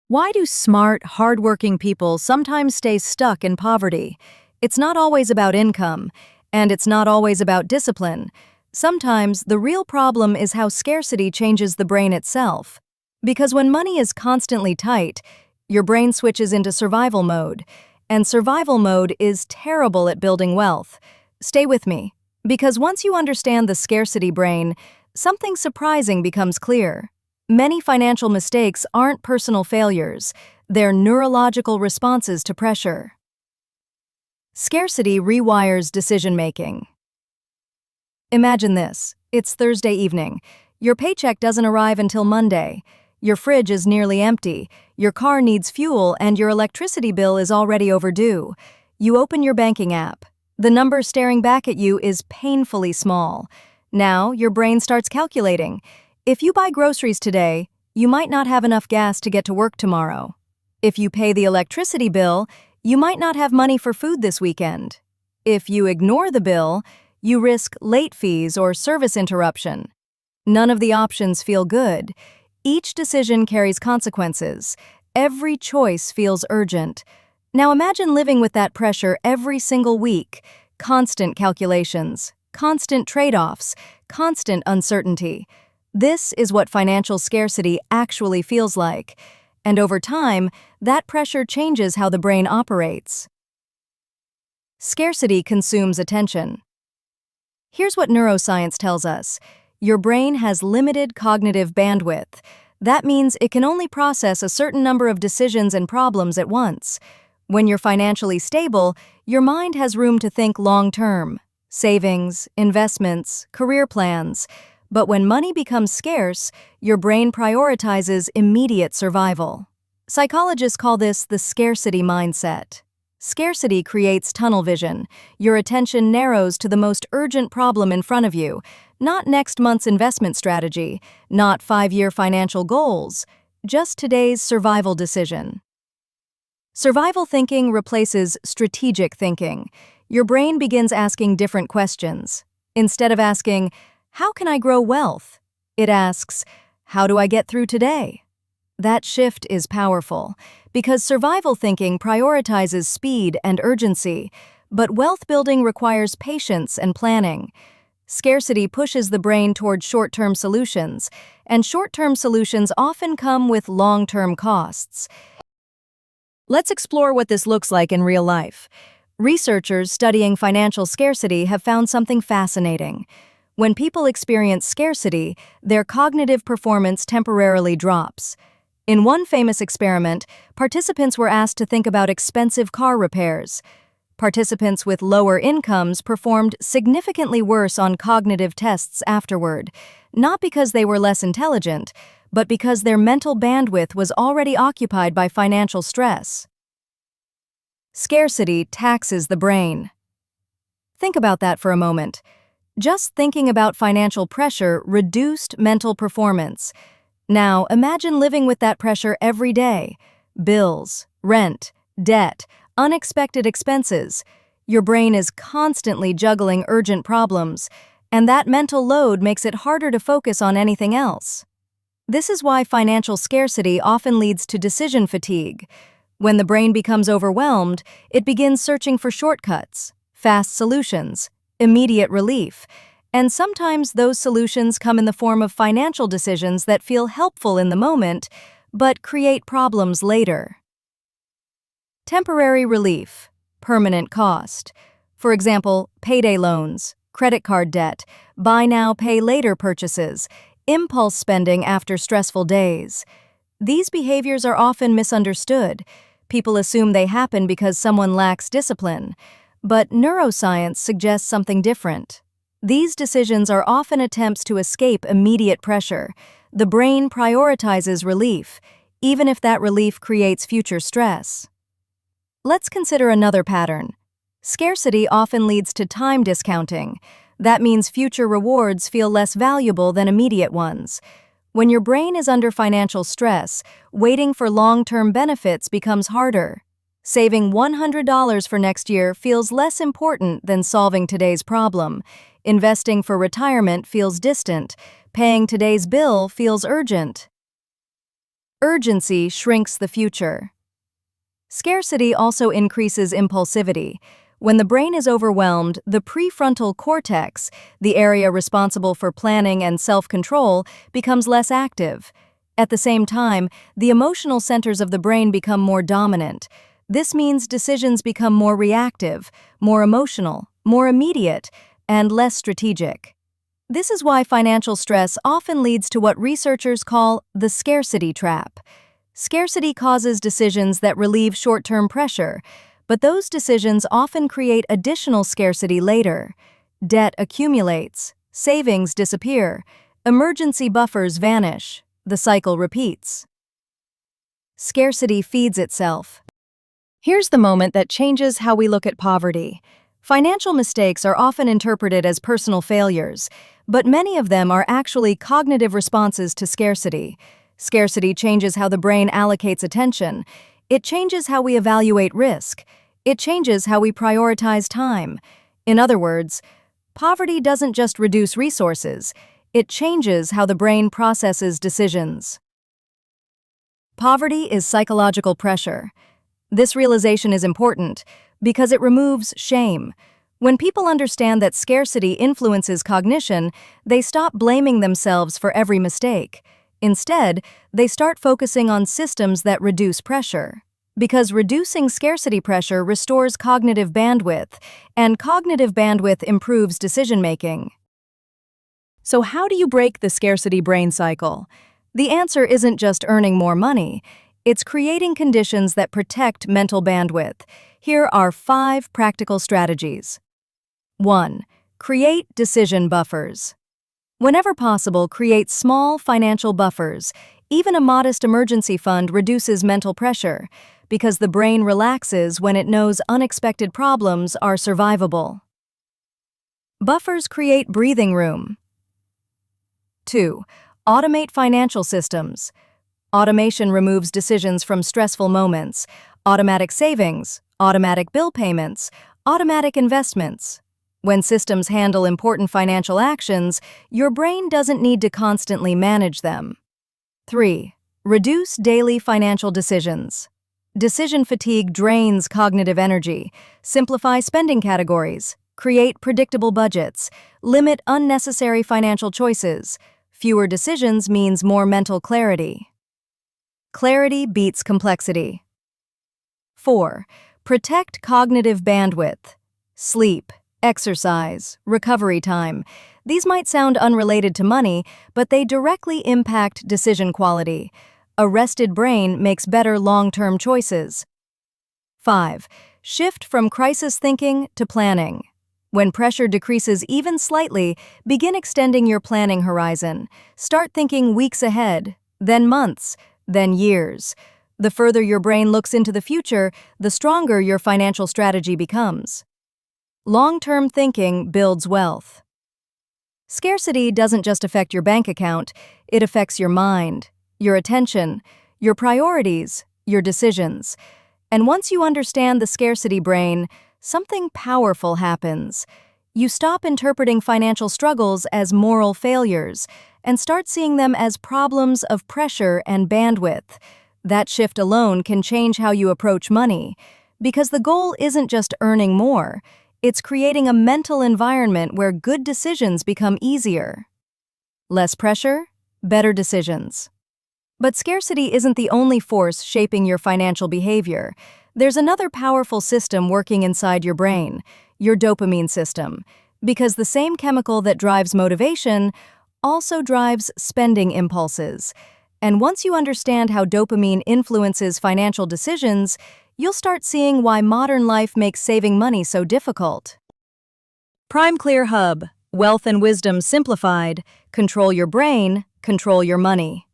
Why do smart, hardworking people sometimes stay stuck in poverty? It's not always about income, and it's not always about discipline. Sometimes the real problem is how scarcity changes the brain itself. Because when money is constantly tight, your brain switches into survival mode, and survival mode is terrible at building wealth. Stay with me, because once you understand the scarcity brain, something surprising becomes clear. Many financial mistakes aren't personal failures, they're neurological responses to pressure. Scarcity rewires decision-making. Imagine this. It's Thursday evening. Your paycheck doesn't arrive until Monday. Your fridge is nearly empty, your car needs fuel, and your electricity bill is already overdue. You open your banking app. The number staring back at you is painfully small. Now, your brain starts calculating. If you buy groceries today, you might not have enough gas to get to work tomorrow. If you pay the electricity bill, you might not have money for food this weekend. If you ignore the bill, you risk late fees or service interruption. None of the options feel good. Each decision carries consequences. Every choice feels urgent. Now imagine living with that pressure every single week. Constant calculations, constant trade-offs, constant uncertainty. This is what financial scarcity actually feels like. And over time, that pressure changes how the brain operates. Scarcity consumes attention. Here's what neuroscience tells us. Your brain has limited cognitive bandwidth. That means it can only process a certain number of decisions and problems at once. When you're financially stable, your mind has room to think long-term. Savings, investments, career plans. But when money becomes scarce, your brain prioritizes immediate survival. Psychologists call this the scarcity mindset. Scarcity creates tunnel vision. Your attention narrows to the most urgent problem in front of you, not next month's investment strategy, not 5-year financial goals, just today's survival decision. Survival thinking replaces strategic thinking. Your brain begins asking different questions. Instead of asking, "How can I grow wealth?" it asks, "How do I get through today?" That shift is powerful, because survival thinking prioritizes speed and urgency, but wealth building requires patience and planning. Scarcity pushes the brain toward short-term solutions, and short-term solutions often come with long-term costs. Let's explore what this looks like in real life. Researchers studying financial scarcity have found something fascinating. When people experience scarcity, their cognitive performance temporarily drops. In one famous experiment, participants were asked to think about expensive car repairs. Participants with lower incomes performed significantly worse on cognitive tests afterward, not because they were less intelligent, but because their mental bandwidth was already occupied by financial stress. Scarcity taxes the brain. Think about that for a moment. Just thinking about financial pressure reduced mental performance. Now, imagine living with that pressure every day. Bills, rent, debt, unexpected expenses. Your brain is constantly juggling urgent problems, and that mental load makes it harder to focus on anything else. This is why financial scarcity often leads to decision fatigue. When the brain becomes overwhelmed, it begins searching for shortcuts, fast solutions, immediate relief, and sometimes those solutions come in the form of financial decisions that feel helpful in the moment, but create problems later. Temporary relief, permanent cost. For example, payday loans, credit card debt, buy now, pay later purchases, impulse spending after stressful days. These behaviors are often misunderstood. People assume they happen because someone lacks discipline. But neuroscience suggests something different. These decisions are often attempts to escape immediate pressure. The brain prioritizes relief, even if that relief creates future stress. Let's consider another pattern. Scarcity often leads to time discounting. That means future rewards feel less valuable than immediate ones. When your brain is under financial stress, waiting for long-term benefits becomes harder. Saving $100 for next year feels less important than solving today's problem. Investing for retirement feels distant. Paying today's bill feels urgent. Urgency shrinks the future. Scarcity also increases impulsivity. When the brain is overwhelmed, the prefrontal cortex, the area responsible for planning and self-control, becomes less active. At the same time, the emotional centers of the brain become more dominant. This means decisions become more reactive, more emotional, more immediate, and less strategic. This is why financial stress often leads to what researchers call the scarcity trap. Scarcity causes decisions that relieve short-term pressure, but those decisions often create additional scarcity later. Debt accumulates, savings disappear, emergency buffers vanish, the cycle repeats. Scarcity feeds itself. Here's the moment that changes how we look at poverty. Financial mistakes are often interpreted as personal failures, but many of them are actually cognitive responses to scarcity. Scarcity changes how the brain allocates attention. It changes how we evaluate risk. It changes how we prioritize time. In other words, poverty doesn't just reduce resources, it changes how the brain processes decisions. Poverty is psychological pressure. This realization is important because it removes shame. When people understand that scarcity influences cognition, they stop blaming themselves for every mistake. Instead, they start focusing on systems that reduce pressure. Because reducing scarcity pressure restores cognitive bandwidth, and cognitive bandwidth improves decision-making. So how do you break the scarcity brain cycle? The answer isn't just earning more money. It's creating conditions that protect mental bandwidth. Here are 5 practical strategies. 1. Create decision buffers. Whenever possible, create small financial buffers. Even a modest emergency fund reduces mental pressure because the brain relaxes when it knows unexpected problems are survivable. Buffers create breathing room. 2. Automate financial systems. Automation removes decisions from stressful moments. Automatic savings, automatic bill payments, automatic investments. When systems handle important financial actions, your brain doesn't need to constantly manage them. 3. Reduce daily financial decisions. Decision fatigue drains cognitive energy. Simplify spending categories. Create predictable budgets. Limit unnecessary financial choices. Fewer decisions means more mental clarity. Clarity beats complexity. 4. Protect cognitive bandwidth. Sleep, exercise, recovery time. These might sound unrelated to money, but they directly impact decision quality. A rested brain makes better long-term choices. 5. Shift from crisis thinking to planning. When pressure decreases even slightly, begin extending your planning horizon. Start thinking weeks ahead, then months, then years. The further your brain looks into the future, the stronger your financial strategy becomes. Long-term thinking builds wealth. Scarcity doesn't just affect your bank account, it affects your mind, your attention, your priorities, your decisions. And once you understand the scarcity brain, something powerful happens. You stop interpreting financial struggles as moral failures and start seeing them as problems of pressure and bandwidth. That shift alone can change how you approach money, because the goal isn't just earning more, it's creating a mental environment where good decisions become easier. Less pressure, better decisions. But scarcity isn't the only force shaping your financial behavior. There's another powerful system working inside your brain, your dopamine system, because the same chemical that drives motivation also drives spending impulses. And once you understand how dopamine influences financial decisions, you'll start seeing why modern life makes saving money so difficult. Prime Clear Hub, Wealth and Wisdom Simplified. Control your brain, control your money.